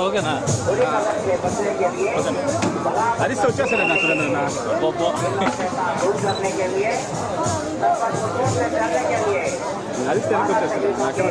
ఓకేనా హరిస్తే వచ్చేస్తాను నా సురేంద్ర హరిస్తే వచ్చేస్తాను అక్కడ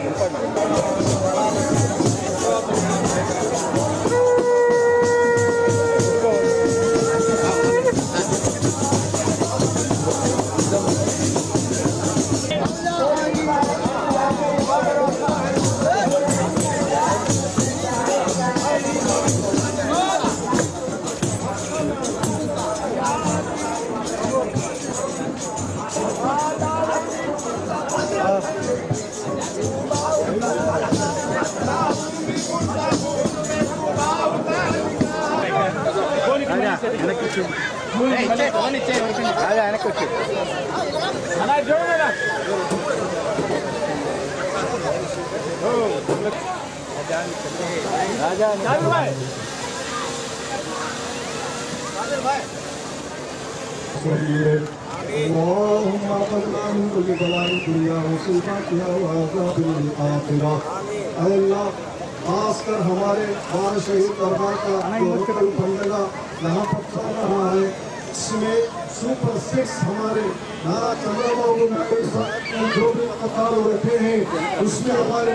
खासकर हमारे बार शहीद दरबार का बंदगा यहाँ पर चल रहा है, इसमें सुपर 6 हमारे नारा चंद्रबाबू नायडू जो भी कतार बैठे हैं उसमें हमारे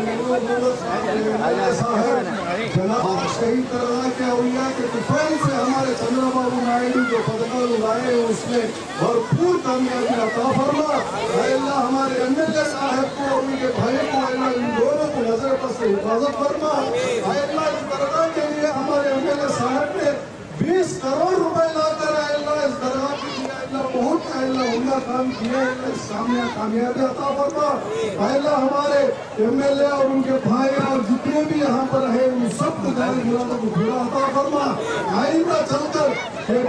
शहीद दरबार के अवलिया के डिफेंस से हमारे चंद्रबाबू नायडू जो पदका लाए हैं उसमें भरपूर कामयाबी अता फरमा। अल्लाह हमारे एमएलए साहब को और उनके भाई को अल्लाह इन दोनों को नजर पर से हिफाजत फरमा। अल्लाह इस दरगाह के लिए हमारे एमएलए साहब ने 20 करोड़ रुपए लाकर अल्लाह इस दरगाह के लिए अल्लाह बहुत अल्लाह उम्दा काम किए, सामने कामयाबी अता फरमा। अल्लाह हमारे एमएलए और उनके भाई और जितने भी यहाँ पर है उन सबको जाने मुरादों को पूरा अता फरमा। आइंदा चलकर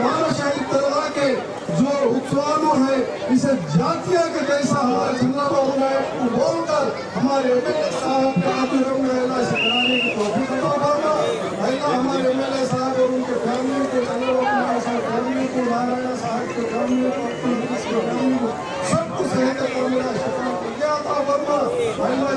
बारह शहीद दरगाह के जो उत्सवानों है इसे जातिया के जैसा हमारे चंद्रबाबू नायडू को बोलकर हमारे एमएलए साहब के अल्लाह से कराने की तौफीक अता फरमा। अल्लाह हमारे एमएलए साहब और उनके फैमिली को चंद्रबाबू नायडू साहब फैमिली को नारायण साहब के फैमिली को सबको सेहत और मेरा शुक्रिया अता फरमा। अल्लाह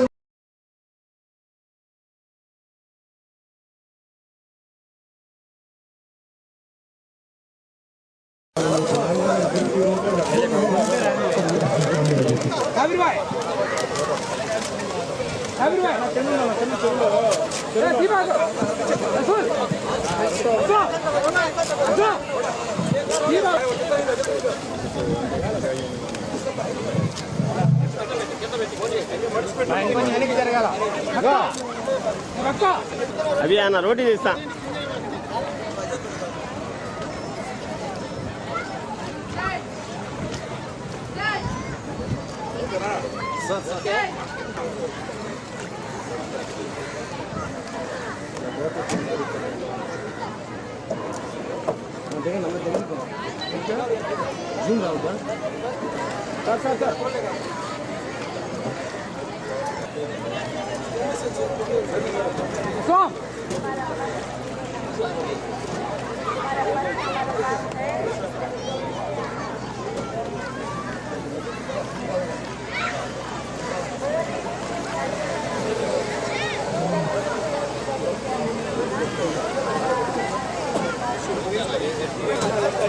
अभी आना रोटी देता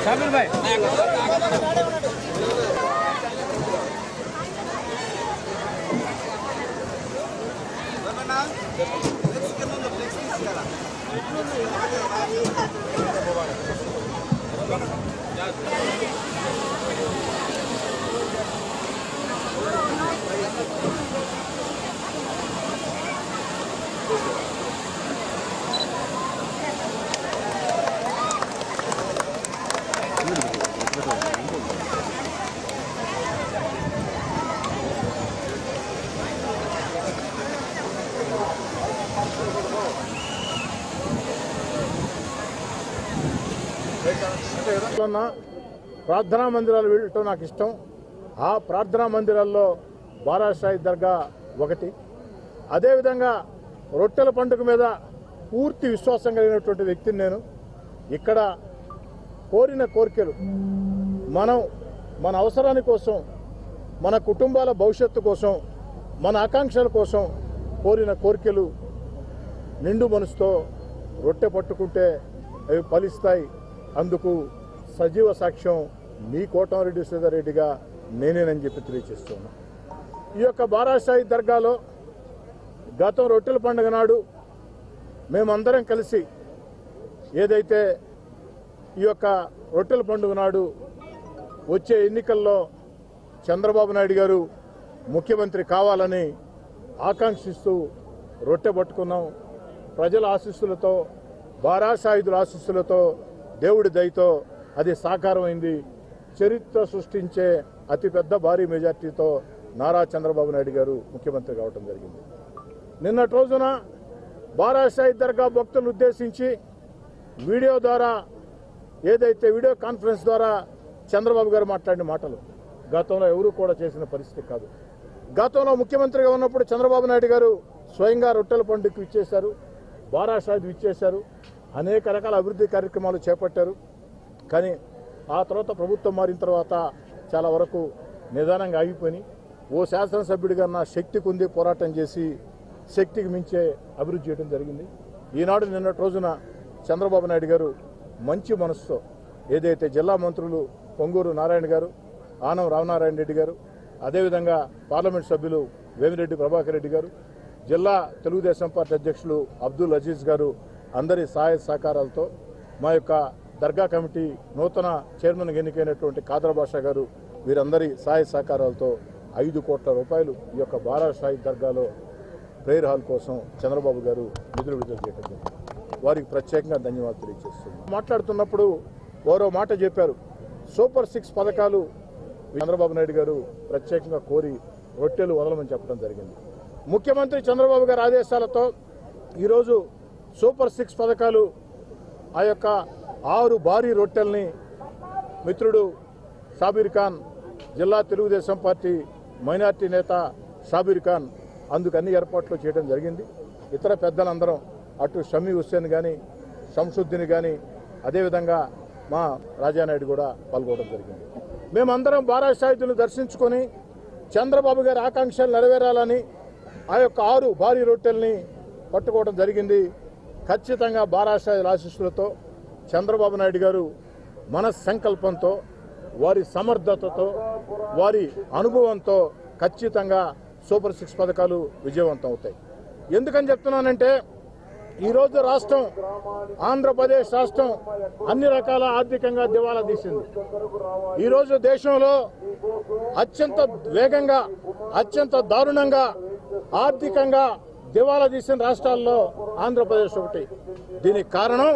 షాబీర్ భాయ్ ప్రార్థనా మందిరాలు వెళ్ళటం నాకు ఇష్టం. ఆ ప్రార్థనా మందిరాల్లో బారాషాయి దర్గా ఒకటి. అదేవిధంగా రొట్టెల పండుగ మీద పూర్తి విశ్వాసం కలిగినటువంటి వ్యక్తిని నేను. ఇక్కడ కోరిన కోరికలు మనం మన అవసరాని కోసం, మన కుటుంబాల భవిష్యత్తు కోసం, మన ఆకాంక్షల కోసం కోరిన కోరికలు నిండు మనసుతో రొట్టె పట్టుకుంటే అవి ఫలిస్తాయి. అందుకు సజీవ సాక్ష్యం మీ కోటమిరెడ్డి శ్రీధర్రెడ్డిగా నేనేనని చెప్పి తెలియజేస్తున్నాను. ఈ యొక్క బారాషాయి దర్గాలో గతం రొట్టెల పండుగ నాడు మేమందరం కలిసి ఏదైతే ఈ యొక్క రొట్టెల పండుగ నాడు వచ్చే ఎన్నికల్లో చంద్రబాబు నాయుడు గారు ముఖ్యమంత్రి కావాలని ఆకాంక్షిస్తూ రొట్టె పట్టుకున్నాం. ప్రజల ఆశీస్సులతో, బారాషాయిదుల ఆశీస్సులతో, దేవుడి దయతో అది సాకారమైంది. చరిత్ర సృష్టించే అతిపెద్ద భారీ మెజార్టీతో నారా చంద్రబాబు నాయుడు గారు ముఖ్యమంత్రి కావడం జరిగింది. నిన్నటి రోజున బారాషాయి దర్గా భక్తులను ఉద్దేశించి వీడియో ద్వారా, ఏదైతే వీడియో కాన్ఫరెన్స్ ద్వారా చంద్రబాబు గారు మాట్లాడిన మాటలు గతంలో ఎవరూ కూడా చేసిన పరిస్థితి కాదు. గతంలో ముఖ్యమంత్రిగా ఉన్నప్పుడు చంద్రబాబు నాయుడు గారు స్వయంగా రొట్టెల పండుగకు ఇచ్చేశారు, బారాషాయికి ఇచ్చేశారు, అనేక రకాల అభివృద్ధి కార్యక్రమాలు చేపట్టారు. కానీ ఆ తర్వాత ప్రభుత్వం మారిన తర్వాత చాలా వరకు నిదానంగా ఆగిపోయి, ఓ శాసనసభ్యుడిగా నా శక్తికి ఉంది పోరాటం చేసి శక్తికి మించే అభివృద్ధి చేయడం జరిగింది. ఈనాడు నిన్నటి రోజున చంద్రబాబు నాయుడు గారు మంచి మనసుతో ఏదైతే జిల్లా మంత్రులు పొంగూరు నారాయణ గారు, ఆనం రామనారాయణ రెడ్డి గారు, అదేవిధంగా పార్లమెంట్ సభ్యులు వేమిరెడ్డి ప్రభాకర్ రెడ్డి గారు, జిల్లా తెలుగుదేశం పార్టీ అధ్యక్షులు అబ్దుల్ అజీజ్ గారు అందరి సహాయ సహకారాలతో, మా యొక్క దర్గా కమిటీ నూతన చైర్మన్ ఎన్నికైనటువంటి కాదర్ బాషా గారు, వీరందరి సహాయ సహకారాలతో 5 కోట్ల రూపాయలు ఈ యొక్క బారాషాయి దర్గాలో ప్రేయర్ హాల్ కోసం చంద్రబాబు గారు నిధులు విడుదల చేయడం జరిగింది. వారికి ప్రత్యేకంగా ధన్యవాదాలు తెలియజేస్తున్నాం. మాట్లాడుతున్నప్పుడు వారో మాట చెప్పారు, సూపర్ 6 పథకాలు చంద్రబాబు నాయుడు గారు ప్రత్యేకంగా కోరి రొట్టెలు వదలమని చెప్పడం జరిగింది. ముఖ్యమంత్రి చంద్రబాబు గారి ఆదేశాలతో ఈరోజు సూపర్ 6 పథకాలు, ఆ యొక్క 6 భారీ రొట్టెల్ని మిత్రుడు షాబీర్ ఖాన్, జిల్లా తెలుగుదేశం పార్టీ మైనార్టీ నేత షాబీర్ ఖాన్ అందుకు అన్ని ఏర్పాట్లు చేయడం జరిగింది. ఇతర పెద్దలందరం అటు షమీ హుస్సేన్ కానీ, షంసుద్దీన్ కానీ, అదేవిధంగా మా రాజానాయుడు కూడా పాల్గొనడం జరిగింది. మేమందరం బారాషాయిదులను దర్శించుకొని చంద్రబాబు గారి ఆకాంక్షలు నెరవేరాలని ఆ యొక్క 6 భారీ రొట్టెల్ని పట్టుకోవడం జరిగింది. ఖచ్చితంగా బారాషాయిదుల ఆశీస్సులతో చంద్రబాబు నాయుడు గారు మన సంకల్పంతో, వారి సమర్థతతో, వారి అనుభవంతో ఖచ్చితంగా సూపర్ 6 పథకాలు విజయవంతం అవుతాయి. ఎందుకని చెప్తున్నానంటే ఈరోజు రాష్ట్రం, ఆంధ్రప్రదేశ్ రాష్ట్రం అన్ని రకాల ఆర్థికంగా దివాలా తీసింది. ఈరోజు దేశంలో అత్యంత వేగంగా, అత్యంత దారుణంగా ఆర్థికంగా దివాలా తీసిన రాష్ట్రాల్లో ఆంధ్రప్రదేశ్ ఒకటి. దీనికి కారణం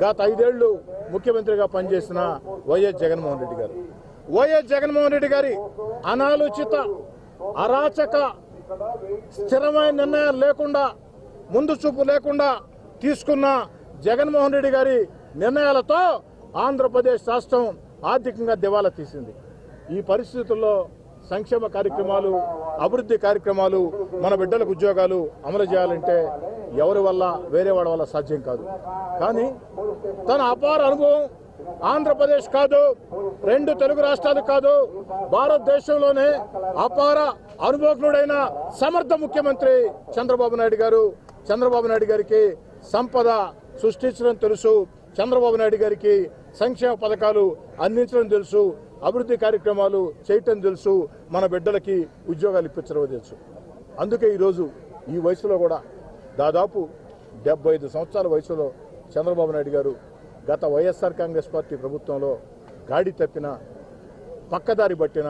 గత 5 ఏళ్లు ముఖ్యమంత్రిగా పనిచేసిన వైఎస్ జగన్మోహన్ రెడ్డి గారు. వైఎస్ జగన్మోహన్ రెడ్డి గారి అనాలోచిత, అరాచక, స్థిరమైన నిర్ణయాలు లేకుండా, ముందు చూపు లేకుండా తీసుకున్న జగన్మోహన్ రెడ్డి గారి నిర్ణయాలతో ఆంధ్రప్రదేశ్ రాష్ట్రం ఆర్థికంగా దివాలా తీసింది. ఈ పరిస్థితుల్లో సంక్షేమ కార్యక్రమాలు, అభివృద్ధి కార్యక్రమాలు, మన బిడ్డలకు ఉద్యోగాలు అమలు చేయాలంటే ఎవరి వల్ల, వేరే వాడి వల్ల సాధ్యం కాదు. కానీ తన అపార అనుభవం ఆంధ్రప్రదేశ్ కాదు, 2 తెలుగు రాష్ట్రాలు కాదు, భారతదేశంలోనే అపార అనుభవజ్ఞుడైన సమర్థ ముఖ్యమంత్రి చంద్రబాబు నాయుడు గారు. చంద్రబాబు నాయుడు గారికి సంపద సృష్టించడం తెలుసు. చంద్రబాబు నాయుడు గారికి సంక్షేమ పథకాలు అందించడం తెలుసు, అభివృద్ధి కార్యక్రమాలు చేయటం తెలుసు, మన బిడ్డలకి ఉద్యోగాలు ఇప్పించడం తెలుసు. అందుకే ఈరోజు ఈ వయసులో కూడా దాదాపు 75 సంవత్సరాల వయసులో చంద్రబాబు నాయుడు గారు గత వైఎస్ఆర్ కాంగ్రెస్ పార్టీ ప్రభుత్వంలో గాడి తప్పిన, పక్కదారి పట్టిన,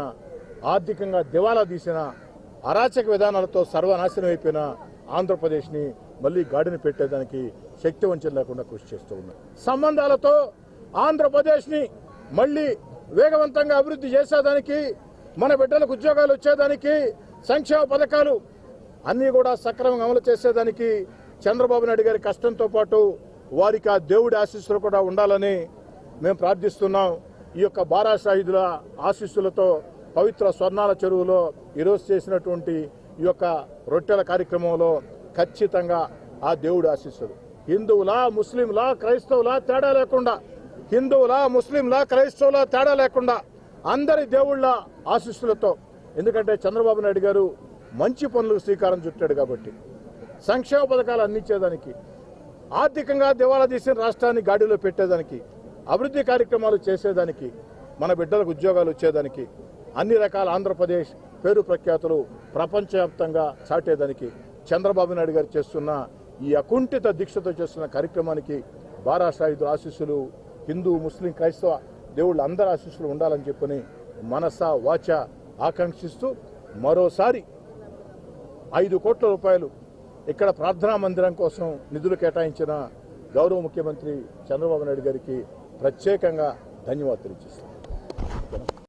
ఆర్థికంగా దివాలా తీసిన, అరాచక విధానాలతో సర్వనాశనం అయిపోయిన ఆంధ్రప్రదేశ్ని మళ్ళీ గాడిని పెట్టేదానికి శక్తి వంచన లేకుండా కృషి చేస్తూ ఉన్నారు. సంబంధాలతో ఆంధ్రప్రదేశ్ని మళ్ళీ వేగవంతంగా అభివృద్ధి చేసేదానికి, మన బిడ్డలకు ఉద్యోగాలు వచ్చేదానికి, సంక్షేమ పథకాలు అన్నీ కూడా సక్రమంగా అమలు చేసేదానికి చంద్రబాబు నాయుడు గారి కష్టంతో పాటు వారికి ఆ దేవుడి ఆశీస్సులు కూడా ఉండాలని మేము ప్రార్థిస్తున్నాం. ఈ యొక్క బారా షాహిదుల ఆశీస్సులతో పవిత్ర స్వర్ణాల చెరువులో ఈరోజు చేసినటువంటి ఈ యొక్క రొట్టెల కార్యక్రమంలో ఖచ్చితంగా ఆ దేవుడి ఆశీస్సులు హిందువులా, ముస్లింలా, క్రైస్తవులా తేడా లేకుండా, హిందువులా, ముస్లింలా, క్రైస్తవులా తేడా లేకుండా అందరి దేవుళ్ళ ఆశీస్సులతో, ఎందుకంటే చంద్రబాబు నాయుడు గారు మంచి పనులకు శ్రీకారం చుట్టాడు కాబట్టి, సంక్షేమ పథకాలు అందించేదానికి, ఆర్థికంగా దివాలా తీసిన రాష్ట్రాన్ని గాడిలో పెట్టేదానికి, అభివృద్ధి కార్యక్రమాలు చేసేదానికి, మన బిడ్డలకు ఉద్యోగాలు వచ్చేదానికి, అన్ని రకాల ఆంధ్రప్రదేశ్ పేరు ప్రఖ్యాతులు ప్రపంచవ్యాప్తంగా చాటేదానికి చంద్రబాబు నాయుడు గారు చేస్తున్న ఈ అకుంఠిత దీక్షతో చేస్తున్న కార్యక్రమానికి బారా షాహిద్ ఆశీస్సులు, హిందూ, ముస్లిం, క్రైస్తవ దేవుళ్ళ అందరి ఆశీస్సులు ఉండాలని చెప్పని మనస వాచ ఆకాంక్షిస్తూ మరోసారి 5 కోట్ల రూపాయలు ఇక్కడ ప్రార్థనా మందిరం కోసం నిధులు కేటాయించిన గౌరవ ముఖ్యమంత్రి చంద్రబాబు నాయుడు గారికి ప్రత్యేకంగా ధన్యవాదాలు తెలియజేస్తాను.